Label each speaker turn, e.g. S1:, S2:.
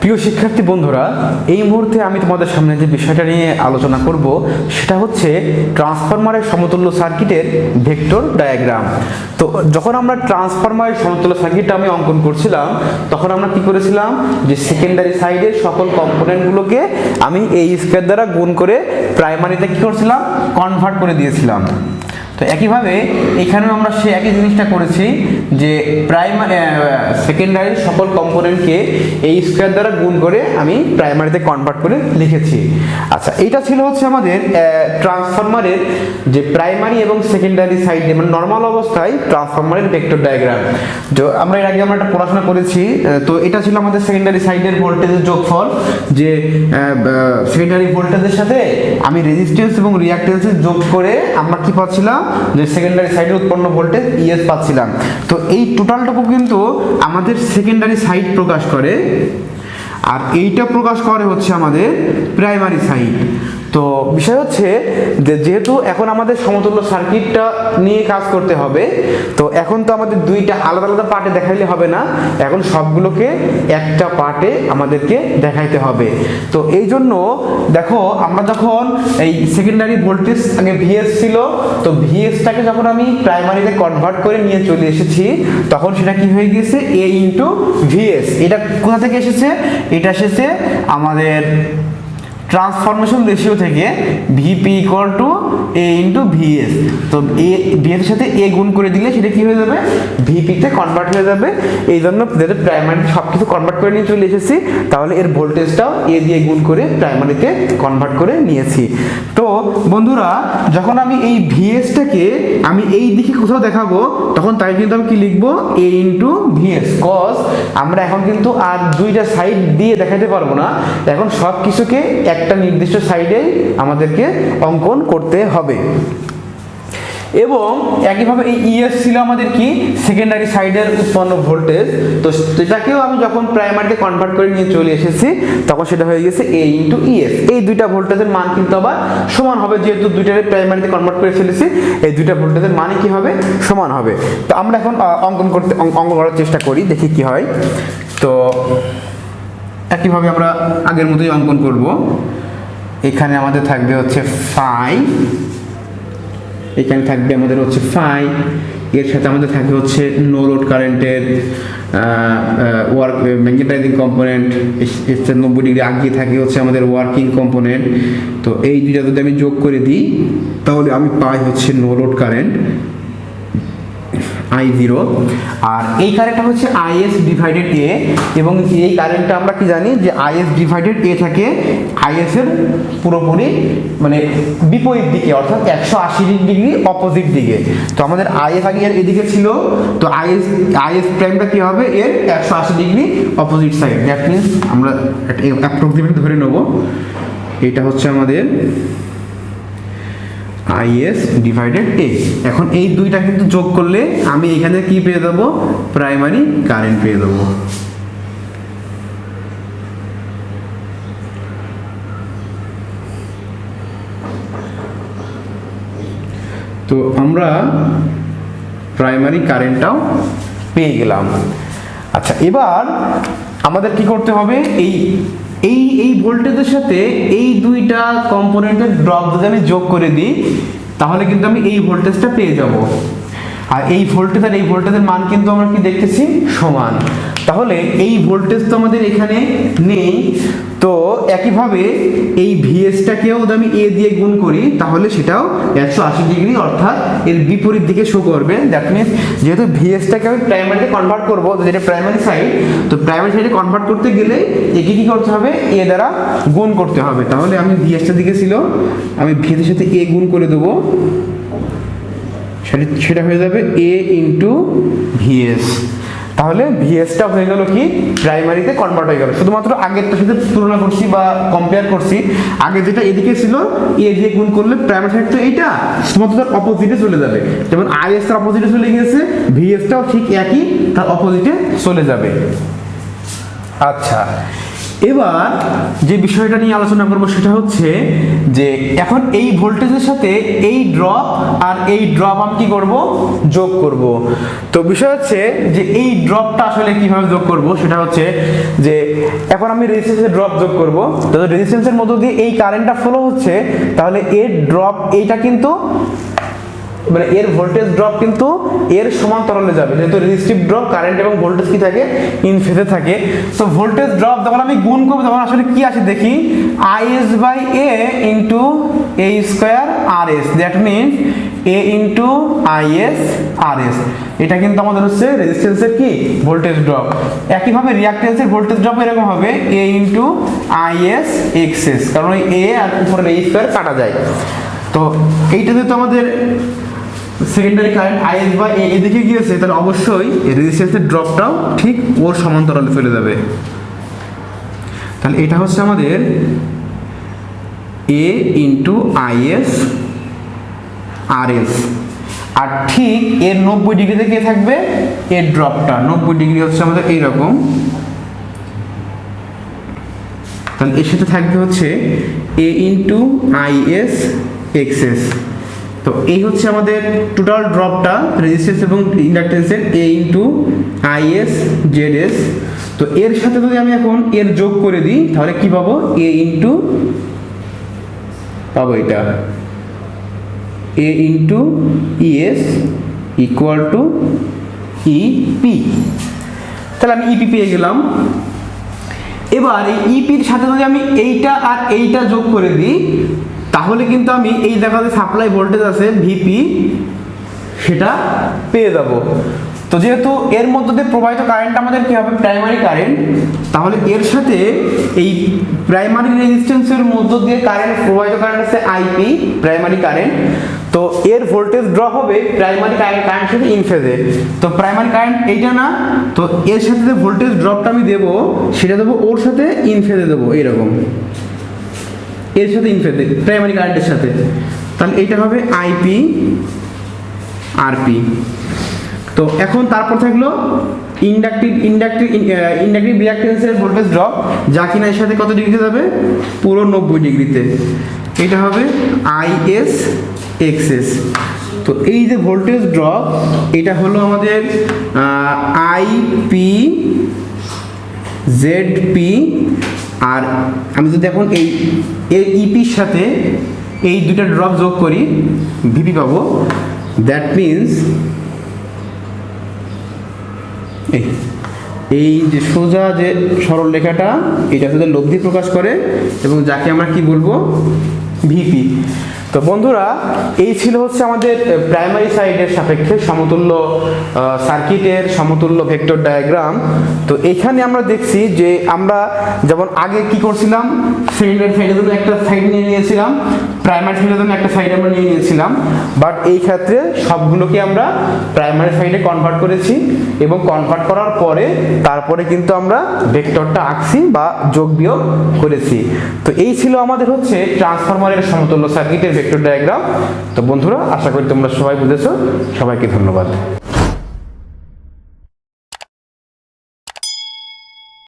S1: প্রিয় শিক্ষার্থী বন্ধুরা, এই মুহূর্তে আমি তোমাদের সামনে যে বিষয়টা নিয়ে আলোচনা করব সেটা হচ্ছে ট্রান্সফরমারের সমতুল্য সার্কিটের ভেক্টর ডায়াগ্রাম। তো যখন আমরা ট্রান্সফরমারের সমতুল্য সার্কিটটা আমি অঙ্কন করছিলাম, তখন আমরা কি করেছিলাম যে সেকেন্ডারি সাইডের সকল কম্পোনেন্টগুলোকে আমি এই স্কয়ার দ্বারা গুণ করে প্রাইমারিতে কি করছিলাম, কনভার্ট করে দিয়েছিলাম। তো একইভাবে এখানেও আমরা সে একই জিনিসটা করেছি যে সেকেন্ডারির সকল কম্পোনেন্টকে এই স্কয়ার দ্বারা গুণ করে আমি প্রাইমারিতে কনভার্ট করে লিখেছি। আচ্ছা, এইটা ছিল হচ্ছে আমাদের ট্রান্সফরমারের যে প্রাইমারি এবং সেকেন্ডারি সাইডে মানে নর্মাল অবস্থায় ট্রান্সফরমারের ভেক্টর ডায়াগ্রাম। আমরা এর আগে আমরা একটা পড়াশোনা করেছি। তো এটা ছিল আমাদের সেকেন্ডারি সাইডের ভোল্টেজের যোগফল, যে সেকেন্ডারি ভোল্টেজের সাথে আমি রেজিস্ট্যান্স এবং রিঅ্যাকট্যান্সের যোগ করে আমরা কি পাচ্ছিলাম, যে সেকেন্ডারি সাইডে উৎপন্ন ভোল্টেজ ইএস পাচ্ছিলাম। তো এই টোটালটুকু কিন্তু আমাদের সেকেন্ডারি সাইড প্রকাশ করে, আর এইটা প্রকাশ করে হচ্ছে আমাদের প্রাইমারি সাইড। তো বিষয় হচ্ছে যে যেহেতু এখন আমাদের সমতুল্য সার্কিটটা নিয়ে কাজ করতে হবে, তো এখন তো আমাদের দুইটা আলাদা আলাদা পার্টে দেখাইলে হবে না, এখন সবগুলোকে একটা পার্টে আমাদেরকে দেখাইতে হবে। তো এই জন্য দেখো, আমরা যখন এই সেকেন্ডারি ভোল্টেজ আগে ভিএস ছিল, তো ভিএসটাকে যখন আমি প্রাইমারিতে কনভার্ট করে নিয়ে চলে এসেছি, তখন সেটা কি হয়ে গেছে, এ ইন্টু ভিএস। এটা কোথা থেকে এসেছে? এটা এসেছে আমাদের ট্রান্সফরমেশন রেশিও থেকে, VP equal to A into VS. তো এ ভিএস এর সাথে এ গুণ করে দিলে সেটা কি হয়ে যাবে, ভিপিতে কনভার্ট হয়ে যাবে। এই জন্য যেহেতু প্রাইমারিতে সব কিছু কনভার্ট করে নিয়ে চলে এসেছি, তাহলে এর ভোল্টেজটাও এ দিয়ে গুণ করে প্রাইমারিতে কনভার্ট করে নিয়েছি। তো বন্ধুরা, যখন আমি এই ভিএসটাকে আমি এই দিকে কোথাও দেখাবো, তখন তাই কিন্তু আমি কি লিখবো, এ ইন্টু ভিএস। কজ আমরা এখন কিন্তু আর দুইটা সাইড দিয়ে দেখাতে পারবো না, এখন সব কিছুকে একটা নির্দিষ্ট সাইডে আমাদেরকে অঙ্কন করতে হবে। এবং একইভাবে এই ইএস ছিল আমাদের কি, সেকেন্ডারি সাইডের উৎপন্ন ভোল্টেজ। তো সেটাকেও আমি যখন প্রাইমারিতে কনভার্ট করে নিয়ে চলে এসেছি, তখন সেটা হয়ে গেছে এ ইন্টু ইএস। এই দুইটা ভোল্টেজের মান কিন্তু আবার সমান হবে, যেহেতু দুইটারে প্রাইমারিতে কনভার্ট করে ফেলেছি, এই দুইটা ভোল্টেজের মানই কি হবে, সমান হবে। তো আমরা এখন অঙ্কন করার চেষ্টা করি, দেখি কি হয়। তো একইভাবে আমরা আগের মতোই অঙ্কন করব। এখানে আমাদের থাকবে হচ্ছে ফাই, এখানে থাকবে আমাদের হচ্ছে ফাই, এর সাথে আমাদের থাকবে হচ্ছে নো লোড কারেন্টের ম্যাগনেটাইজিং কম্পোনেন্ট, 90 ডিগ্রি আগিয়ে থাকে হচ্ছে আমাদের ওয়ার্কিং কম্পোনেন্ট। তো এই দুইটা যদি আমি যোগ করে দিই, তাহলে আমি পাই হচ্ছে নো লোড কারেন্ট I0, আর এই কারেন্টটা হচ্ছে IS ডিভাইডেড A, এবং এই কারেন্টটা আমরা কি জানি যে IS ডিভাইডেড A থাকে IS এর পুরোপুরি মানে বিপরীত দিকে, অর্থাৎ 180 ডিগ্রি অপোজিট দিকে। তো আমাদের IS আগে এর এদিকে ছিল, তো IS প্রাইমটা কি হবে, এর 180 degree opposite side. That means আমরা অ্যাপ্রক্সিমেটলি ধরে নেব এটা হচ্ছে আমাদের IS ডিভাইডেড A। এখন এই দুইটা কিন্তু যোগ করলে আমি এখানে কি পেয়ে দেবো, প্রাইমারি কারেন্ট পেয়ে দেবো। তো আমরা প্রাইমারি কারেন্টটাও পেয়ে গেলাম। আচ্ছা, এবার আমাদের কি করতে হবে, এই ভোল্টেজের সাথে এই দুইটা কম্পোনেন্টের ড্রপ যদি আমি যোগ করে দিই, তাহলে কিন্তু আমি এই ভোল্টেজটা পেয়ে যাব। আর এই ভোল্টেজ আর এই ভোল্টেজের মান কিন্তু আমরা কি দেখতেছি, সমান। তাহলে এই ভোল্টেজ তো আমাদের এখানে নেই, তো একইভাবে এই ভিএসটাকেও যদি আমি এ দিয়ে গুণ করি, তাহলে সেটাও 180 ডিগ্রি অর্থাৎ এর বিপরীত দিকে শো করবে। দ্যাট মিনস যেহেতু ভিএসটাকে আমি প্রাইমারিতে কনভার্ট করবো, যেটা প্রাইমারি সাইড, তো প্রাইমারি সাইডে কনভার্ট করতে গেলে একে কি করতে হবে, এ দ্বারা গুণ করতে হবে। তাহলে আমি ভিএসটার দিকে ছিল, আমি ভিএসের সাথে এ গুণ করে দেবো, সেটা হয়ে যাবে এ ইন্টু ভিএস। তাহলে ভিএসটা হয়ে গেল কি, প্রাইমারিতে কনভার্ট হয়ে গেল। শুধুমাত্র আগেরটার সাথে তুলনা করছি বা কম্পেয়ার করছি, আগে যেটা এদিকে ছিল এ দিয়ে গুণ করলে প্রাইমারি সাইড তো এইটা শুধুমাত্র তার অপোজিটে চলে যাবে, যেমন IS তার অপোজিটে চলে গিয়েছে, ভিএসটাও ঠিক একই তার অপোজিটে চলে যাবে। আচ্ছা, এবার যে বিষয়টা নিয়ে আলোচনা করব সেটা হচ্ছে যে এখন এই ভোল্টেজের সাথে এই ড্রপ আর এই ড্রপ আমি কি করব, যোগ করব। তো বিষয় হচ্ছে যে এই ড্রপটা আসলে কিভাবে যোগ করব সেটা হচ্ছে যে এখন আমি রেজিস্ট্যান্সের ড্রপ যোগ করব। তো রেজিস্ট্যান্সের মধ্য দিয়ে এই কারেন্টটা ফ্লো হচ্ছে, তাহলে এর ড্রপ এইটা কিন্তু মানে এর ভোল্টেজ ড্রপ কিন্তু এর সমান্তরালে যাবে, যেহেতু রেজিস্টিভ ড্রপ কারেন্ট এবং ভোল্টেজ কি থাকে, ইন ফেজে থাকে। তো ভোল্টেজ ড্রপ যখন আমি গুণ করব তখন আসলে কি আসে দেখি, IS by A into A square R S, that means A into IS R S. এটা কিন্তু আমাদের হচ্ছে রেজিস্ট্যান্সের কি ভোল্টেজ ড্রপ। একইভাবে রিঅ্যাকট্যান্সের ভোল্টেজ ড্রপ এরকম হবে এ ইন্টু IS এক্সএস, কারণ ওই এ আর উপরে এ স্কোয়ার কাটা যায়। তো এইটাতে তো আমাদের সেকেন্ডারি কারেন্ট IS বা এদিকে গিয়েছে, তাহলে অবশ্যই রেজিস্ট্যান্সের ড্রপটাও ঠিক ওর সমান্তরালে চলে যাবে। তাহলে এটা হচ্ছে আমাদের এ ইন্টু IS আর এস, আর ঠিক এর 90 ডিগ্রিতে কে থাকবে, এর ড্রপটা 90 ডিগ্রি হচ্ছে আমাদের এইরকম। তাহলে এর সাথে থাকবে হচ্ছে এ ইন্টু IS এক্সএস। তো এই হচ্ছে আমাদের টোটাল ড্রপটা রেজিস্ট্যান্স এবং ইন্ডাকটেন্সের এ ইন্টু IS ZS। তো এর সাথে যদি আমি এখন এর যোগ করে দিই তাহলে কি পাবো, এ ইন্টু পাবো এটা A into ES equal to EP। তাহলে আমি EP পেয়ে গেলাম। এবার এই ইপির সাথে যদি আমি এইটা আর এইটা যোগ করে দিই তাহলে কিন্তু আমি এই জায়গাতে সাপ্লাই ভোল্টেজ আছে ভিপি সেটা পেয়ে যাব। তো যেহেতু এর মধ্যে দিয়ে প্রবাহিত কারেন্ট আমাদের কি হবে, প্রাইমারি কারেন্ট, তাহলে এর সাথে এই প্রাইমারি রেজিস্ট্যান্সের মধ্য দিয়ে কারেন্ট প্রবাহিত কারেন্ট আছে আইপি প্রাইমারি কারেন্ট। তো এর ভোল্টেজ ড্রপ হবে প্রাইমারি কারেন্ট সাথে ইন ফেজে। তো প্রাইমারি কারেন্ট এইটা না, তো এর সাথে যে ভোল্টেজ ড্রপটা আমি দেবো সেটা দেবো ওর সাথে ইন ফেজে দেবো এইরকম, এর সাথে ইন ফেজে প্রাইমারি কারেন্টের সাথে। তাহলে এইটা হবে আইপি আরপি। তো এখন তারপর থাকলো ইন্ডাকটিভ রিঅ্যাকট্যান্সের ভোল্টেজ ড্রপ, যা কিনা এর সাথে কত ডিগ্রিতে যাবে, পুরো 90 ডিগ্রিতে। এটা হবে IS এক্সএস। তো এই যে ভোল্টেজ ড্রপ এটা হলো আমাদের IP ZP, আর আমি যদি এখন এই ইপির সাথে এই দুটা ড্রপ যোগ করি ভিপি পাবো। দ্যাট মিনস এই যে সোজা যে সরল রেখাটা এটা শুধু লব্ধি প্রকাশ করে এবং যাকে আমরা কি বলবো, ভিপি। তো বন্ধুরা এই ছিল হচ্ছে আমাদের প্রাইমারি সাইডের সাপেক্ষে সমতুল্য সার্কিটের সমতুল্য ভেক্টর ডায়াগ্রাম। তো এখানে আমরা দেখছি যে আমরা যেমন আগে কি করছিলাম, সেকেন্ডারি সাইডের জন্য একটা সাইড নিয়ে নিয়েছিলাম, প্রাইমারি সাইডের জন্য একটা সাইড আমরা নিয়ে নিয়েছিলাম, বাট এই ক্ষেত্রে সবগুলোকে আমরা প্রাইমারি সাইডে কনভার্ট করেছি এবং কনভার্ট করার পরে তারপরে কিন্তু আমরা ভেক্টরটা আঁকছি বা যোগ বিয়োগ করেছি। তো এই ছিল আমাদের হচ্ছে ট্রান্সফরমারের সমতুল্য সার্কিটের ভেক্টর ডায়াগ্রাম। তো বন্ধুরা আশা করি তোমরা সবাই বুঝেছো, সবাইকে ধন্যবাদ।